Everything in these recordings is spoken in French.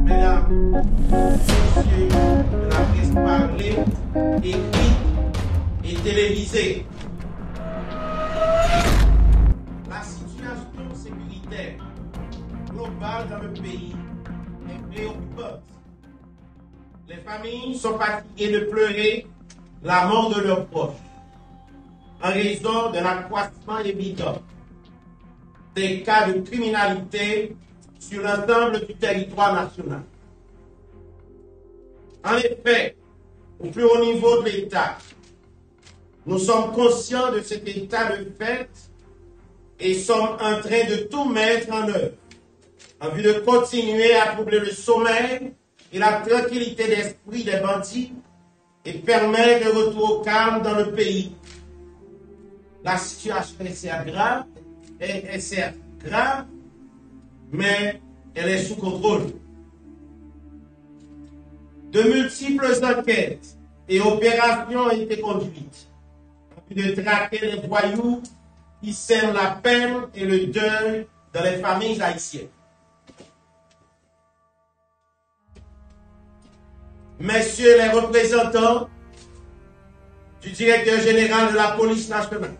Mesdames, messieurs de la presse parlée, écrite et télévisée. La situation sécuritaire globale dans le pays est préoccupante. Les familles sont fatiguées de pleurer la mort de leurs proches en raison d'un accroissement évident des cas de criminalité sur l'ensemble du territoire national. En effet, au plus haut niveau de l'État, nous sommes conscients de cet état de fait et sommes en train de tout mettre en œuvre en vue de continuer à troubler le sommeil et la tranquillité d'esprit des bandits et permettre le retour au calme dans le pays. La situation est certes grave, mais elle est sous contrôle. De multiples enquêtes et opérations ont été conduites en vue de traquer les voyous qui sèment la peine et le deuil dans les familles haïtiennes. Messieurs les représentants du directeur général de la police nationale,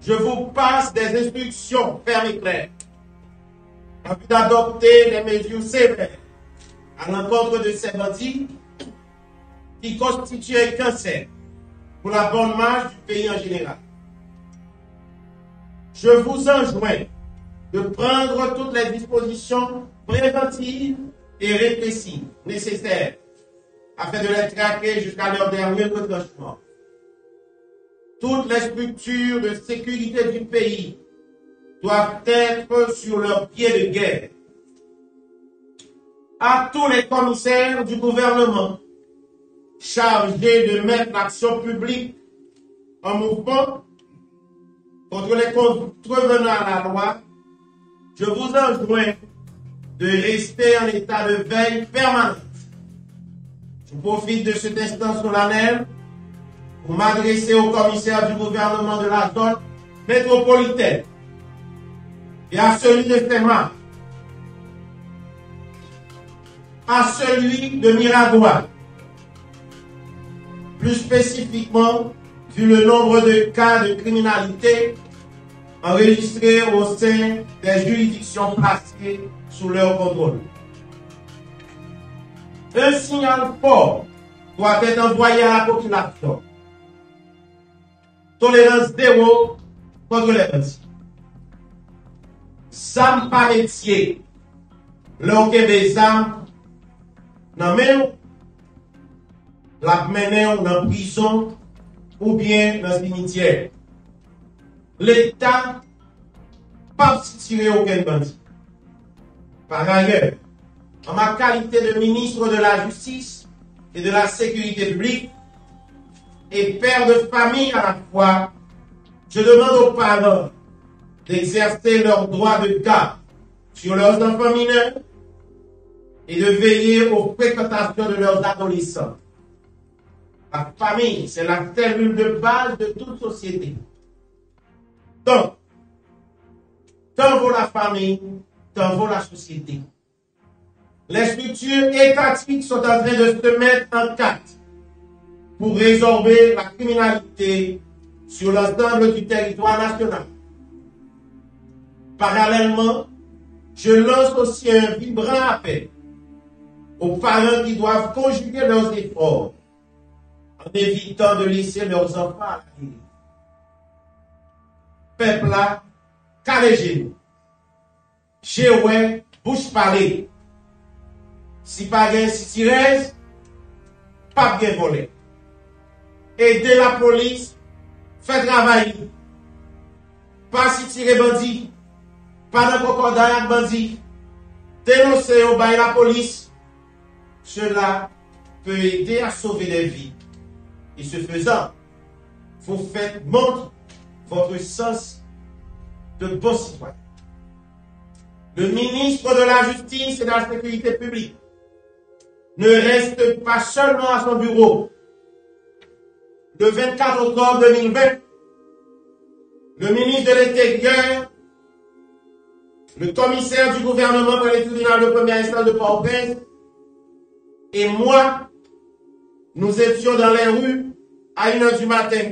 je vous passe des instructions fermes et claires en vue d'adopter des mesures sévères à l'encontre de ces bandits qui constituent un cancer pour la bonne marche du pays en général. Je vous enjoins de prendre toutes les dispositions préventives et répressives nécessaires afin de les traquer jusqu'à leur dernier retranchement. Toutes les structures de sécurité du pays doivent être sur leurs pieds de guerre. À tous les commissaires du gouvernement chargés de mettre l'action publique en mouvement contre les contrevenants à la loi, je vous enjoins de rester en état de veille permanente. Je profite de cet instant solennel pour m'adresser au commissaire du gouvernement de la zone métropolitaine et à celui de Sema, à celui de Miragoua. Plus spécifiquement, vu le nombre de cas de criminalité enregistrés au sein des juridictions placées sous leur contrôle. Un signal fort doit être envoyé à la population. Tolérance zéro contre les bandits. Zam pas métier. L'on des âmes, non même la mener dans prison ou bien dans le cimetière. L'État pas tirer aucun bandit. Par ailleurs, en ma qualité de ministre de la Justice et de la Sécurité publique et père de famille à la fois, je demande aux parents d'exercer leur droit de garde sur leurs enfants mineurs et de veiller aux fréquentations de leurs adolescents. La famille, c'est la cellule de base de toute société. Donc, tant vaut la famille, tant vaut la société. Les structures étatiques sont en train de se mettre en carte pour résorber la criminalité sur l'ensemble du territoire national. Parallèlement, je lance aussi un vibrant appel aux parents qui doivent conjuguer leurs efforts en évitant de laisser leurs enfants à la rue. Peuple là, calégez-nous. Chez ouais, bouche parlée. Si pas gain si tirez, pas bien volé. Aidez la police, faites travail. Pas si tirer bandit, pas de concordat avec bandit. Dénoncez au bail la police. Cela peut aider à sauver des vies. Et ce faisant, vous faites montre votre sens de bon citoyen. Le ministre de la Justice et de la Sécurité publique ne reste pas seulement à son bureau. Le 24 octobre 2020, le ministre de l'Intérieur le commissaire du gouvernement pour les tribunaux de première instance de Port-au-Prince et moi, nous étions dans les rues à 1h du matin.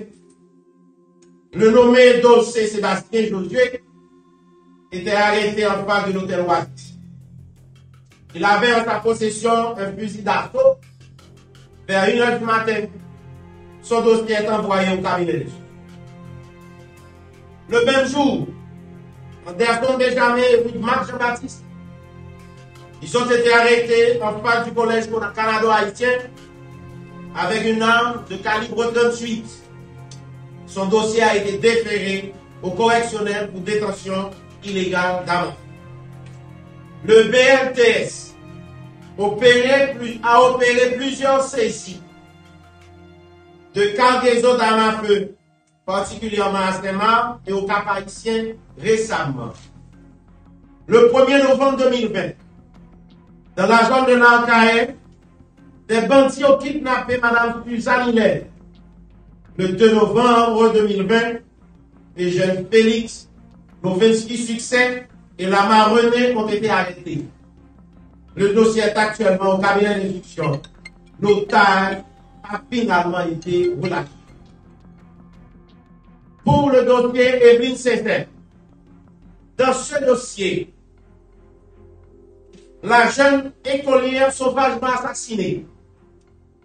Le nommé Dolce Sébastien Josué était arrêté en face de l'hôtel Oasis. Il avait en sa possession un fusil d'assaut. Vers 1h du matin, son dossier est envoyé au cabinet de justice. Le même jour, Anderson Benjamin et Marc Jean-Baptiste, ils ont été arrêtés en face du collège canado-haïtien avec une arme de calibre 38. Son dossier a été déféré au correctionnel pour détention illégale d'armes. Le BLTS a opéré plusieurs saisies de cargaisons d'armes à feu, particulièrement à Saint-Marc et au Cap-Haïtien récemment. Le 1er novembre 2020, dans la zone de l'Arcaïe, des bandits ont kidnappé Mme Suzanne Hilaire. Le 2 novembre 2020, les jeunes Félix, Novinsky Succès et Lama René ont été arrêtés. Le dossier est actuellement au cabinet d'instruction. L'otage a finalement été relâché. Pour le dossier Evelyne Sinclair, dans ce dossier, la jeune écolière sauvagement assassinée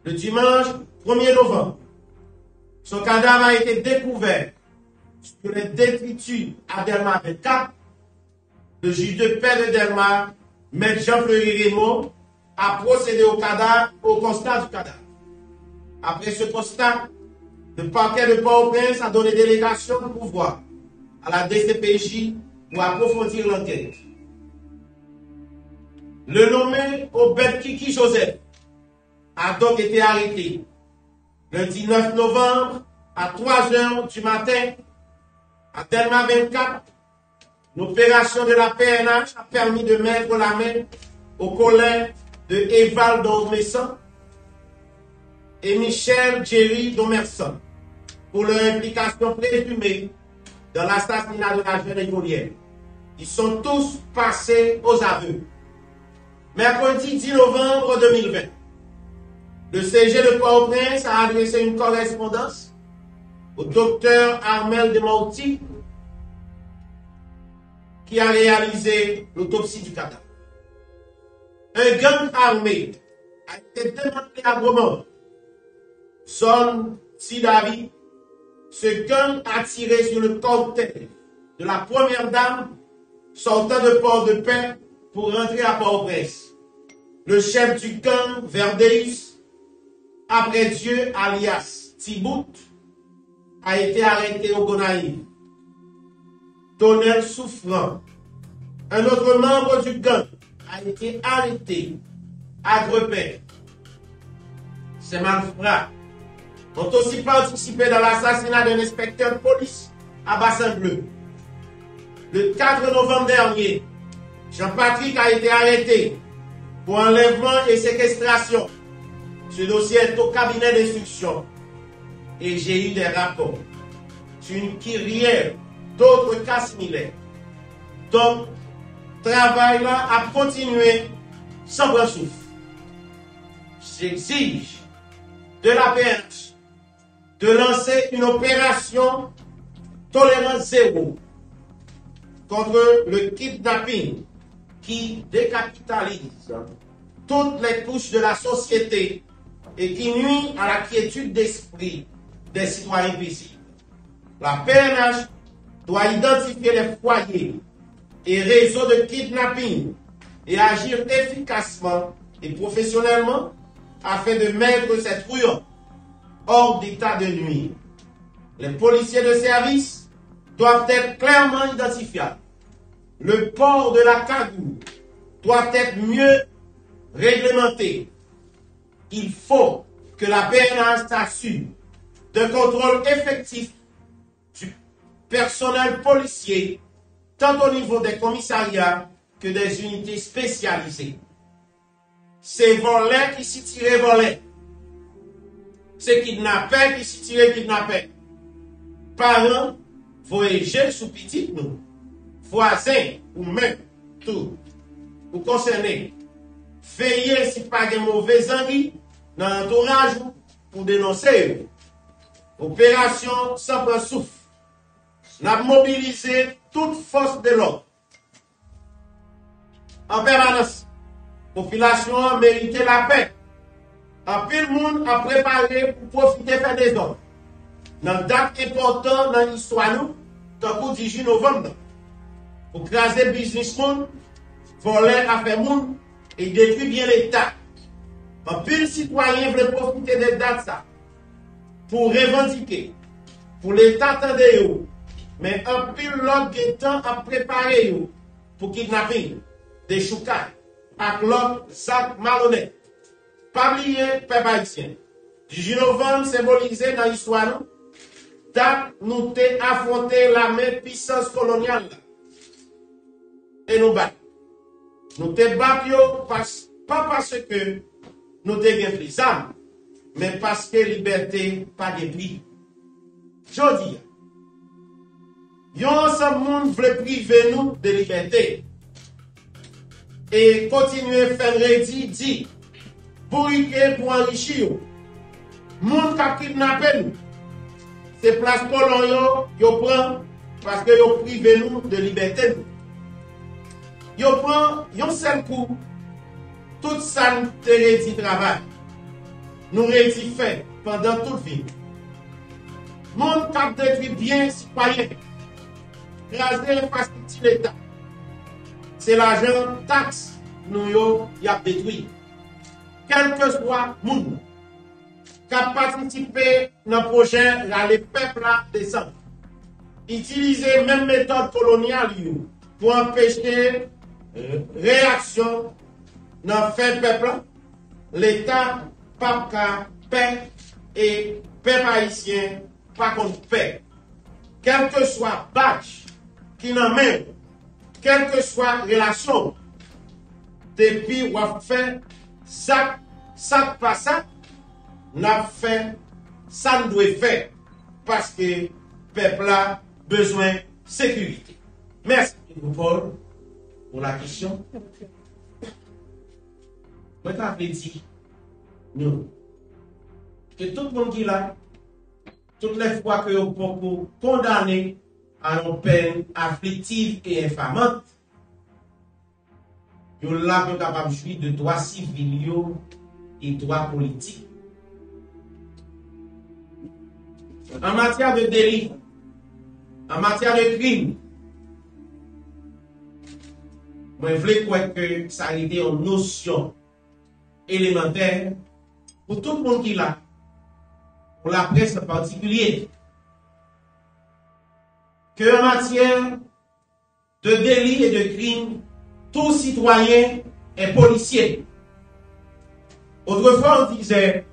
le dimanche 1er novembre. Son cadavre a été découvert sur les détritus à Delma 24. Le juge de paix de Delma, M. Jean-Fleury Raymond, a procédé au constat du cadavre. Après ce constat, le parquet de Port-au-Prince a donné délégation de pouvoir à la DCPJ pour approfondir l'enquête. Le nommé Obed Kiki Joseph a donc été arrêté le 19 novembre à 3h du matin à Delma 24. L'opération de la PNH a permis de mettre la main au collègue de Eval Dormesson et Michel Jerry Domerson pour leur implication présumée dans l'assassinat de la jeune écolière. Ils sont tous passés aux aveux. Mercredi 10 novembre 2020, le CG de Port-au-Prince a adressé une correspondance au docteur Armel Demorti qui a réalisé l'autopsie du cadavre. Un gang armé a été démantelé à Bromont. Zone Sidavi, ce gang a tiré sur le cortège de la première dame sortant de Port-de-Paix pour rentrer à Port-au-Prince. Le chef du gang, Verdeus, après Dieu alias Thibout, a été arrêté au Gonaïve. Tonnerre Souffrant, un autre membre du gang, a été arrêté à Grepin. Ces malfrats ont aussi participé dans l'assassinat d'un inspecteur de police à Bassin-Bleu. Le 4 novembre dernier, Jean-Patrick a été arrêté pour enlèvement et séquestration. Ce dossier est au cabinet d'instruction et j'ai eu des rapports sur une kyrielle d'autres cas similaires. Donc, travail là a continué sans grand souffle. J'exige de la PNH de lancer une opération tolérance zéro contre le kidnapping qui décapitalise toutes les couches de la société et qui nuit à la quiétude d'esprit des citoyens paisibles. La PNH doit identifier les foyers et réseaux de kidnapping et agir efficacement et professionnellement afin de mettre cette truand hors d'état de nuire. Les policiers de service doivent être clairement identifiables. Le port de la cagoule doit être mieux réglementé. Il faut que la PNH s'assure d'un contrôle effectif du personnel policier, tant au niveau des commissariats que des unités spécialisées. C'est volets qui s'y tiraient volets. C'est kidnappés qui s'y tiraient kidnappés. Parents, voyagez sous petit nous. voisins ou même tout, ou concernés, veillez si pas de mauvais amis dans l'entourage pour dénoncer. Opération sans prendre souffle. N'a mobilisé toute force de l'ordre. En permanence, la population a mérité la paix. En pile monde a préparé pour profiter faire des ordres. Dans une date importante dans l'histoire, nous, tant que 18 novembre, pour craser businessmen, voler affaires monde et détruire bien l'État. En pile citoyen veut profiter des dates ça pour revendiquer, pour l'État attendre, mais en pile l'autre temps à préparer pour kidnapping, des choucailles, avec l'autre sac malhonnête. Pas oublier, peuple haïtien. 18 novembre symbolisé dans l'histoire, date nous t'ai affronté la même puissance coloniale. Et nous battons. Nous t'ai battu pas parce que nous t'ai gagné les armes, mais parce que liberté pas de prix. Je dis, yon ensemble monde veut priver nous de liberté. Et continuer à faire dit, bourriquer pour enrichir. Monde qui kidnappé nous. C'est place colon yo prend parce que yo privé nous de liberté. Yo prend yon seul coup tout ça nous rédit travail. Nous rédit fait pendant toute vie. Monde qui détruit bien citoyen. Craser infrastructure l'État. C'est l'argent taxe nous y a détruit. Quel que soit le monde qui a participé dans le projet, les peuples descendent. Utiliser la même méthode coloniale pour empêcher réaction dans le fait peuple, l'État pas qu'à paix et peuple haïtien pas contre paix. Quel que soit badge qui n'en même, quelle que soit relation, depuis ou a fait ça pas ça, n'a fait ça nous doit faire parce que le peuple a besoin de sécurité. Merci Paul pour la question. Je t'avais dit nous que tout le monde qui est là, toutes les fois que vous pouvez condamner à une peine afflictive et infamante, vous êtes là capable de jouir de droits civils et droits politiques. En matière de délit, en matière de crime, je voulais que ça a été une notion élémentaire pour tout le monde qui est là, pour la presse en particulier, que en matière de délit et de crime, tout citoyen est policier. Autrefois, on disait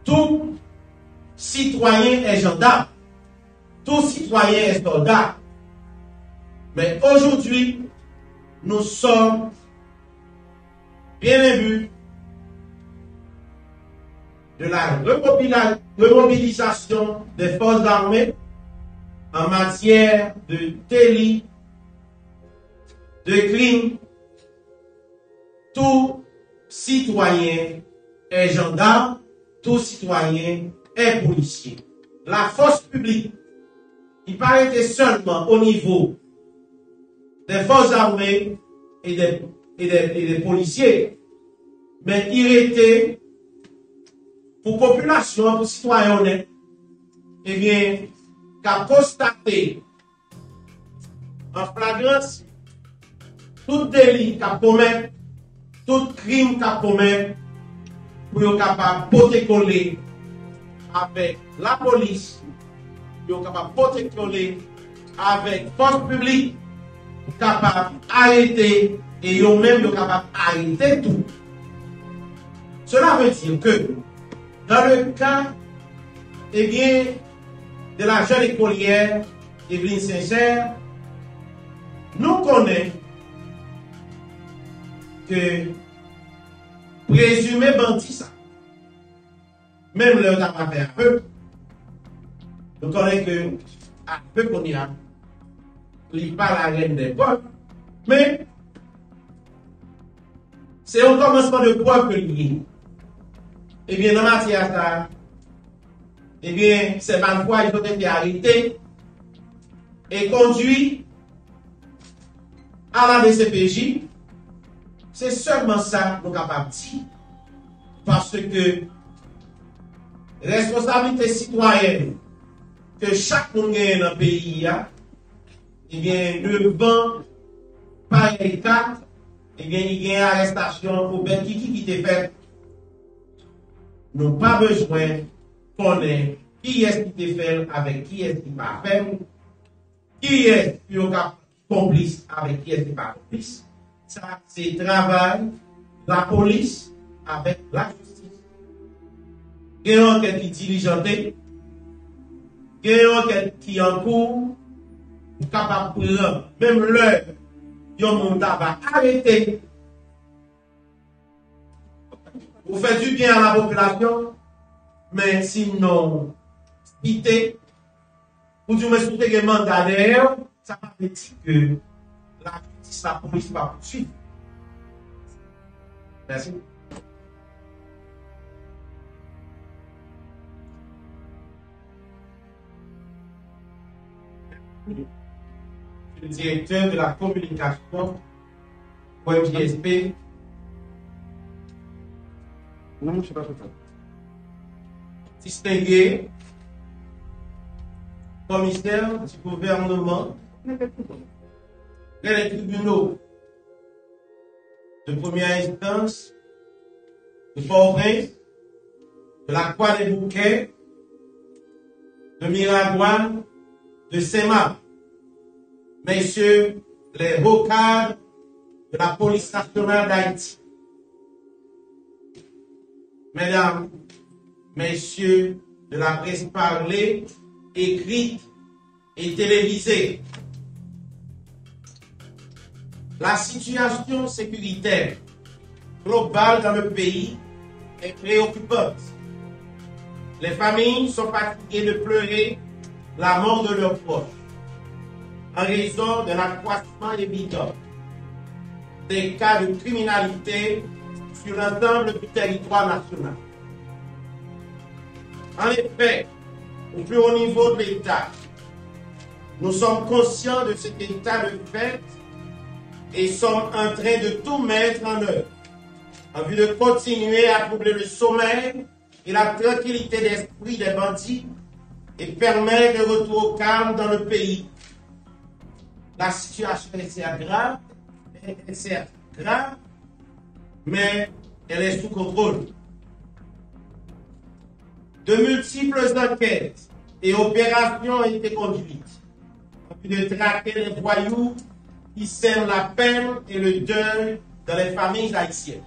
tout citoyen est gendarme, tout citoyen est soldat. Mais aujourd'hui, nous sommes bien imbus de la remobilisation des forces armées en matière de délit, de crime. Tout citoyen est gendarme, tout citoyen est policier. La force publique, il paraît seulement au niveau des forces armées et des policiers, mais il était pour population, pour citoyens honnêtes, eh bien, qu'a constaté en flagrance tout délit qu'a commis, tout crime qu'a commis, pour être capable de protéger avec la police, pour être capable de protéger avec force publique, capable d'arrêter et ils même capable d'arrêter tout. Cela veut dire que dans le cas eh bien, de la jeune écolière Evelyne Sincère, nous connaissons que présumé bandit ça. Même le temps à faire un peu, nous connaissons que à peu qu'on y a, il n'est pas la reine des peuples, mais c'est un commencement de preuve que il est. Eh bien, dans matière ça, eh bien, ces 20 fois, ils ont été arrêtés et conduits à la DCPJ. C'est seulement ça que nous sommes capables de dire. Parce que responsabilité citoyenne que chaque monde gagne dans le pays, eh bien, devant par l'État, eh bien, il y a une arrestation pour ben qui te fait. Nous n'avons pas besoin de connaître qui est-ce qui te fait avec qui est-ce qui va faire, qui est qui est complice avec qui est-ce qui va complice. Ça, c'est le travail de la police avec la justice. Il y a une enquête qui est diligentée, il y a une enquête qui est en cours, capable de prendre, même l'heure, il y a un monde va arrêter. Vous faites du bien à la population, mais sinon, quittez, pour dire que vous avez un mandat derrière, ça veut dire que la justice, la police va poursuivre. Merci. Le directeur de la communication WebJSP. Non, je ne sais pas ça. Distingué commissaire du gouvernement, les tribunaux de première instance, de Port-au-Prince, de la Croix des Bouquets, de Miragoâne, de Saint-Marc, messieurs les hauts cadres de la police nationale d'Haïti, mesdames, messieurs de la presse parlée, écrite et télévisée. La situation sécuritaire globale dans le pays est préoccupante. Les familles sont fatiguées de pleurer la mort de leurs proches en raison de l'accroissement évident des cas de criminalité sur l'ensemble du territoire national. En effet, au plus haut niveau de l'État, nous sommes conscients de cet état de fait et sommes en train de tout mettre en œuvre en vue de continuer à troubler le sommeil et la tranquillité d'esprit des bandits et permettre le retour au calme dans le pays. La situation est certes grave, mais elle est sous contrôle. De multiples enquêtes et opérations ont été conduites en vue de traquer les voyous qui sèment la peine et le deuil dans les familles haïtiennes.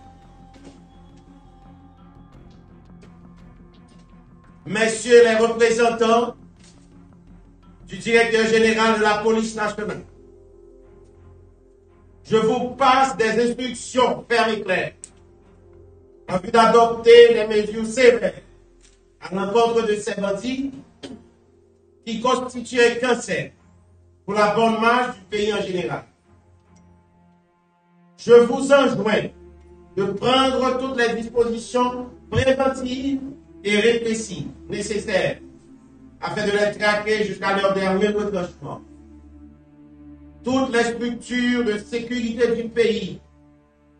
Messieurs les représentants du directeur général de la police nationale, je vous passe des instructions fermes et claires en vue d'adopter des mesures sévères à l'encontre de ces bandits qui constituent un cancer pour la bonne marche du pays en général. Je vous enjoins de prendre toutes les dispositions préventives et répressives nécessaires afin de les traquer jusqu'à leur dernier retranchement. Toutes les structures de sécurité du pays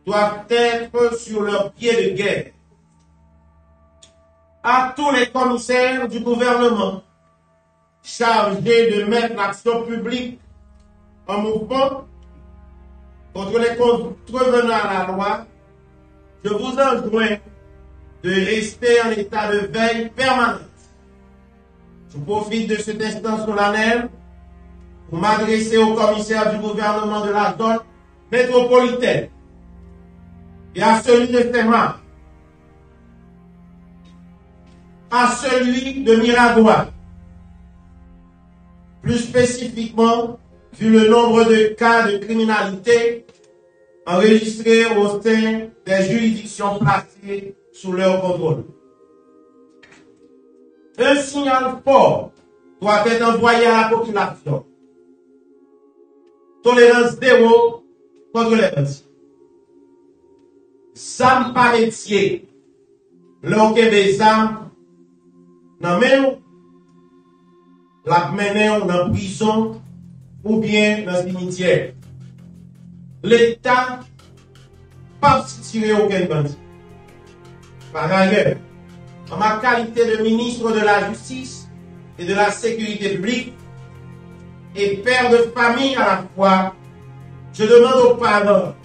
doivent être sur leurs pieds de guerre. À tous les commissaires du gouvernement chargés de mettre l'action publique en mouvement contre les contrevenants à la loi, je vous enjoins de rester en état de veille permanente. Je profite de cet instant solennel pour m'adresser au commissaire du gouvernement de la zone métropolitaine et à celui de Saint-Marc, à celui de Miragoâne. Plus spécifiquement, vu le nombre de cas de criminalité enregistrés au sein des juridictions placées sous leur contrôle. Un signal fort doit être envoyé à la population tolérance zéro contre les bandits. Zam pas métier. L'on des âmes, dans même la mener dans prison ou bien dans le cimetière. L'État pas tirer aucun bandit. Par ailleurs, en ma qualité de ministre de la Justice et de la Sécurité publique et père de famille à la fois, je demande aux parents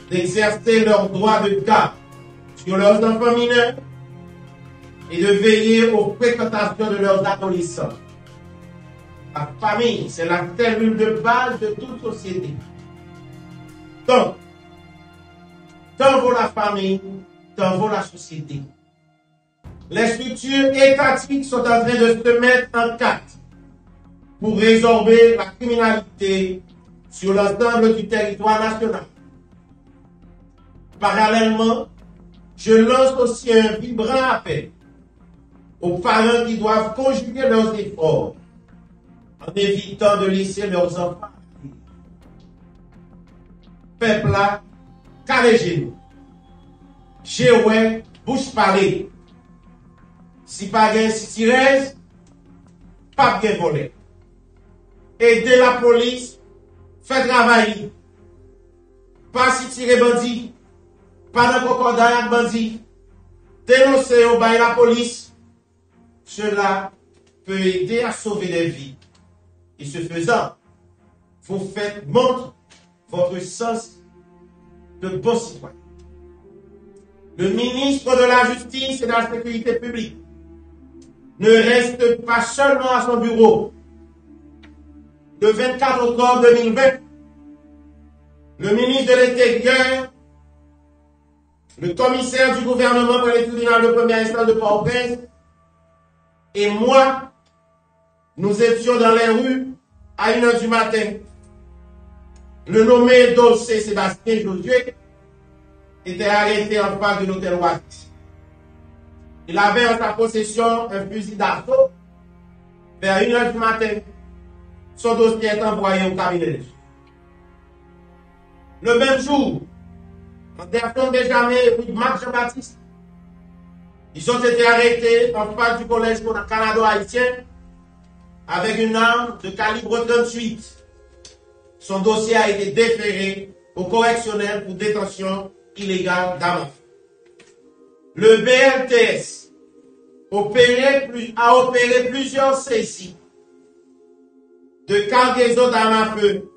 d'exercer leur droit de garde sur leurs enfants mineurs et de veiller aux fréquentations de leurs adolescents. La famille, c'est la cellule de base de toute société. Donc, tant vaut la famille, tant vaut la société. Les structures étatiques sont en train de se mettre en quatre pour résorber la criminalité sur l'ensemble du territoire national. Parallèlement, je lance aussi un vibrant appel aux parents qui doivent conjuguer leurs efforts en évitant de laisser leurs enfants. Peuple là, calé genoux. Jéoué, bouche parée. Si pas gain si tirez, pas gain volé. Aidez la police, faites travail. Pas si tirer bandit, pas de concordat avec bandit. Dénoncez au bail la police. Cela peut aider à sauver des vies. Et ce faisant, vous faites montre votre sens de bon citoyen. Le ministre de la Justice et de la Sécurité publique ne reste pas seulement à son bureau. Le 24 octobre 2020, le ministre de l'Intérieur, le commissaire du gouvernement pour les tribunaux de première instance de Port-au-Prince et moi, nous étions dans les rues à 1h du matin. Le nommé Dolce Sébastien Josué était arrêté en face de l'hôtel Watt. Il avait en sa possession un fusil d'assaut. Vers 1h du matin, son dossier est envoyé au cabinet. Le même jour, Anderson Benjamin et Marc Jean-Baptiste, ils ont été arrêtés en face du collège canado-haïtien avec une arme de calibre 38. Son dossier a été déféré au correctionnel pour détention illégale d'armes. Le BLTS a opéré plusieurs saisies de cargaison d'armes à feu,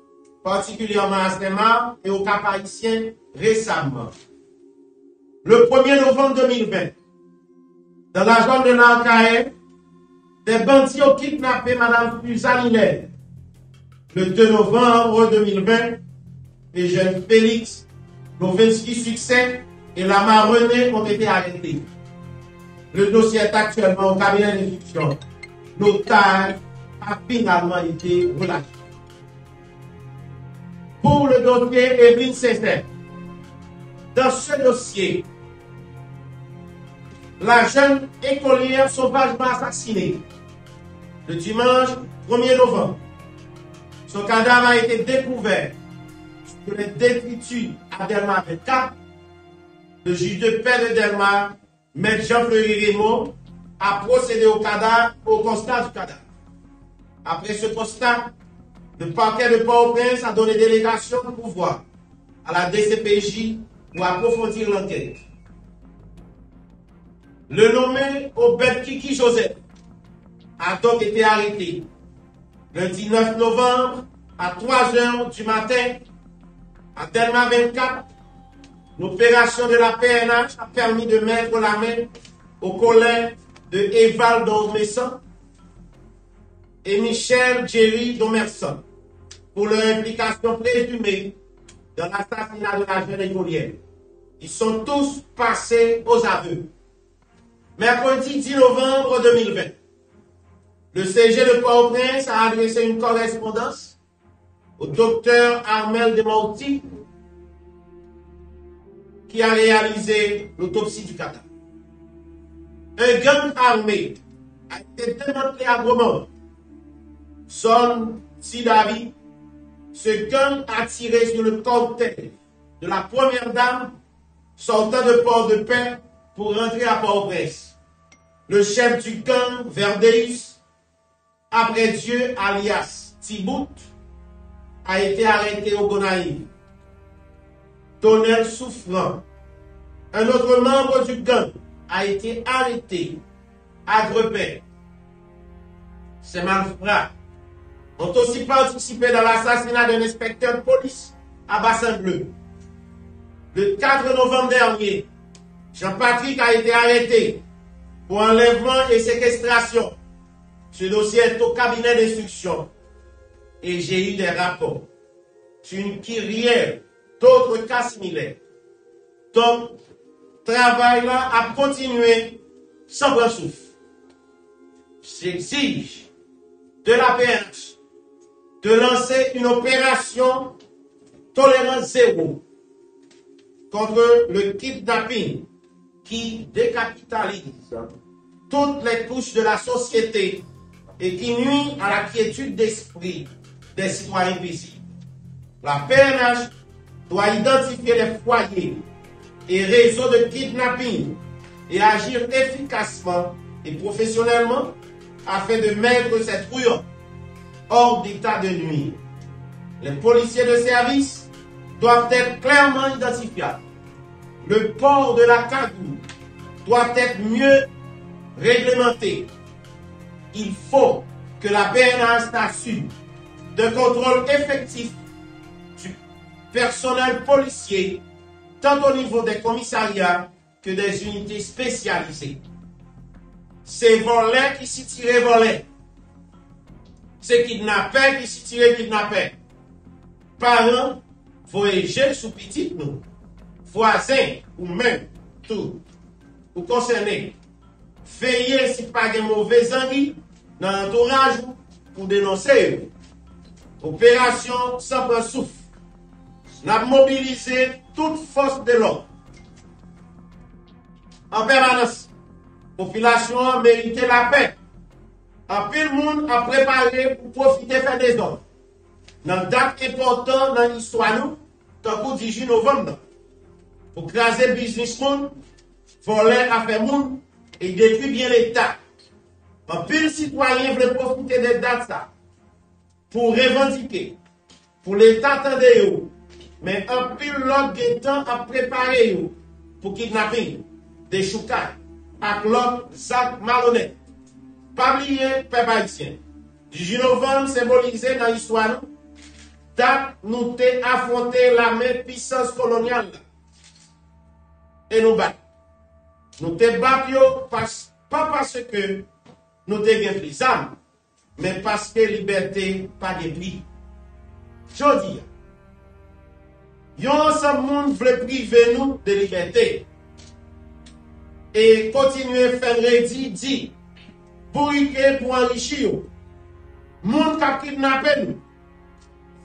particulièrement à Saint-Marc et au Cap-Haïtien récemment. Le 1er novembre 2020, dans la zone de l'Arcaïe, des bandits ont kidnappé Mme Suzanne Hilaire. Le 2 novembre 2020, les jeunes Félix, Novinsky Succès et Lama René ont été arrêtés. Le dossier est actuellement au cabinet d'instruction. L'otage a finalement été relâché. Pour le dossier Evelyne Sincère, dans ce dossier, la jeune écolière sauvagement assassinée le dimanche 1er novembre. Son cadavre a été découvert sur les détritus à Delmar 24. Le juge de paix de Delmar, M. Jean-Fleury Raymond, a procédé au constat du cadavre. Après ce constat, le parquet de Port-au-Prince a donné délégation de pouvoir à la DCPJ pour approfondir l'enquête. Le nommé Obed Kiki Joseph a donc été arrêté le 19 novembre à 3h du matin à Delmar 24. L'opération de la PNH a permis de mettre la main au collègue de Eval Dormesson et Michel Jerry Domerson pour leur implication présumée dans l'assassinat de la jeune écolière. Ils sont tous passés aux aveux. Mercredi 10 novembre 2020, le CG de Port-au-Prince a adressé une correspondance au docteur Armel Demorti qui a réalisé l'autopsie du cadavre. Un gang armé a été démantelé à Gromont, zone Sidavi, ce gang a tiré sur le cortège de la première dame sortant de Port-de-Paix pour rentrer à Port-au-Prince. Le chef du gang, Verdeus, après Dieu alias Thibaut, a été arrêté au Gonaïve. Tonel Souffrant, un autre membre du gang, a été arrêté à Grepin. Ces malfrats ont aussi participé dans l'assassinat d'un inspecteur de police à Bassin-Bleu. Le 4 novembre dernier, Jean-Patrick a été arrêté pour enlèvement et séquestration. Ce dossier est au cabinet d'instruction et j'ai eu des rapports sur une kyrielle d'autres cas similaires. Donc, travail là a continué sans grand souffle. J'exige de la PNH de lancer une opération tolérance zéro contre le kidnapping qui décapitalise toutes les couches de la société et qui nuit à la quiétude d'esprit des citoyens paisibles. La PNH doit identifier les foyers et réseaux de kidnapping et agir efficacement et professionnellement afin de mettre cette truand hors d'état de nuire. Les policiers de service doivent être clairement identifiables. Le port de la cagoule doit être mieux réglementé. Il faut que la PNH s'assure d'un contrôle effectif du personnel policier, tant au niveau des commissariats que des unités spécialisées. C'est volets qui s'y tiraient volets. C'est kidnappés qui s'y tiraient kidnappés. Parents, voyager sous petit nous. Voisins ou même tout. Ou concernés. Veillez si pas de mauvais amis dans l'entourage pour dénoncer. Opération sans prendre souffle. N'a mobilisé toute force de l'ordre. En permanence, la population a mérité la paix. En pile monde a préparé pour profiter faire des ordres. Dans une date importante dans l'histoire, nous, tant que 18 novembre, pour craser businessman, voler affaires monde et détruire bien l'État. En pile citoyen veut profiter des dates ça pour revendiquer, pour l'État attendait, mais en pile l'autre temps a préparé pour kidnapping, des choucas, avec l'autre sac malhonnête. Pas oublier, peuple haïtien. 18 novembre symbolisé dans l'histoire, date nous t'ai affronté la même puissance coloniale. Et nous battons. Nous t'ai battu pas parce que nous t'ai gagné les armes, mais parce que liberté pas de prix. Je dis, yon ensemble monde veut priver nous de liberté. Et continuer à faire dit, bourriquer pour enrichir. Monde qui a kidnappé nous.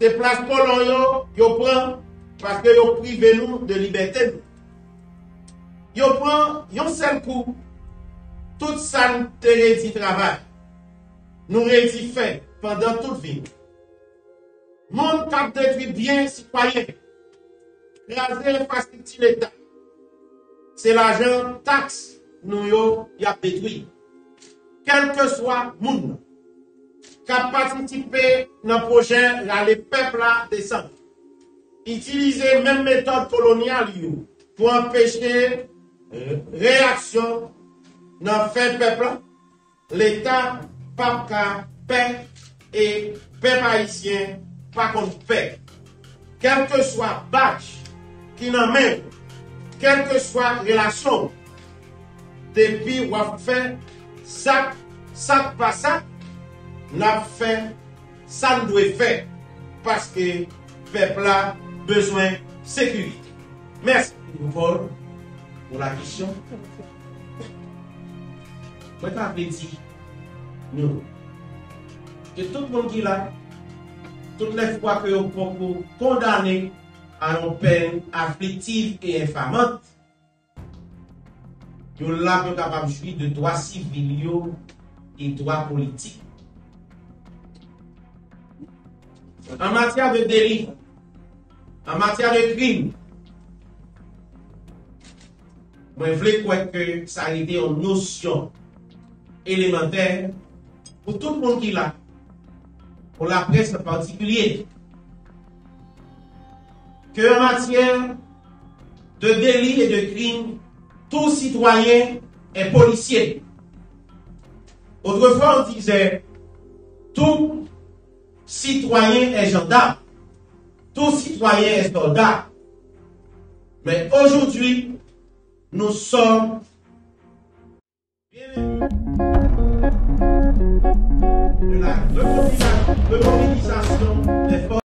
C'est place colon yo prend parce que yo privé nous de liberté. Yo prend yon seul coup. Tout ça nous rédit travail. Nous rédit fait pendant toute vie. Monde qui a détruit bien citoyen. Raser l'infrastructure de l'État. C'est l'argent taxe nous y a détruit. Quel que soit le monde qui a participé dans le projet, là, les peuples descendent. Utiliser même méthode coloniale pour empêcher réaction dans le fait peuple, l'État pas qu'à paix et peuple haïtien pas contre paix. Quel que soit badge qui n'en même, quelle que soit relation, depuis ou a fait ça pas ça, n'a fait ça nous doit faire parce que le peuple a besoin de sécurité. Merci Paul pour la question. Je t'avais dit nous que tout le monde qui est là, toutes les fois que vous pouvez condamner à une peine afflictive et infamante, nous sommes capables de jouir de droits civils et droits politiques. en matière de délit, en matière de crime, moi, je voulais croire que ça a été une notion élémentaire pour tout le monde qui l'a, pour la presse en particulier, que en matière de délit et de crime, tout citoyen est policier. Autrefois, on disait tout citoyen est gendarme, tout citoyen est soldat. Mais aujourd'hui, nous sommes de la remobilisation des forces.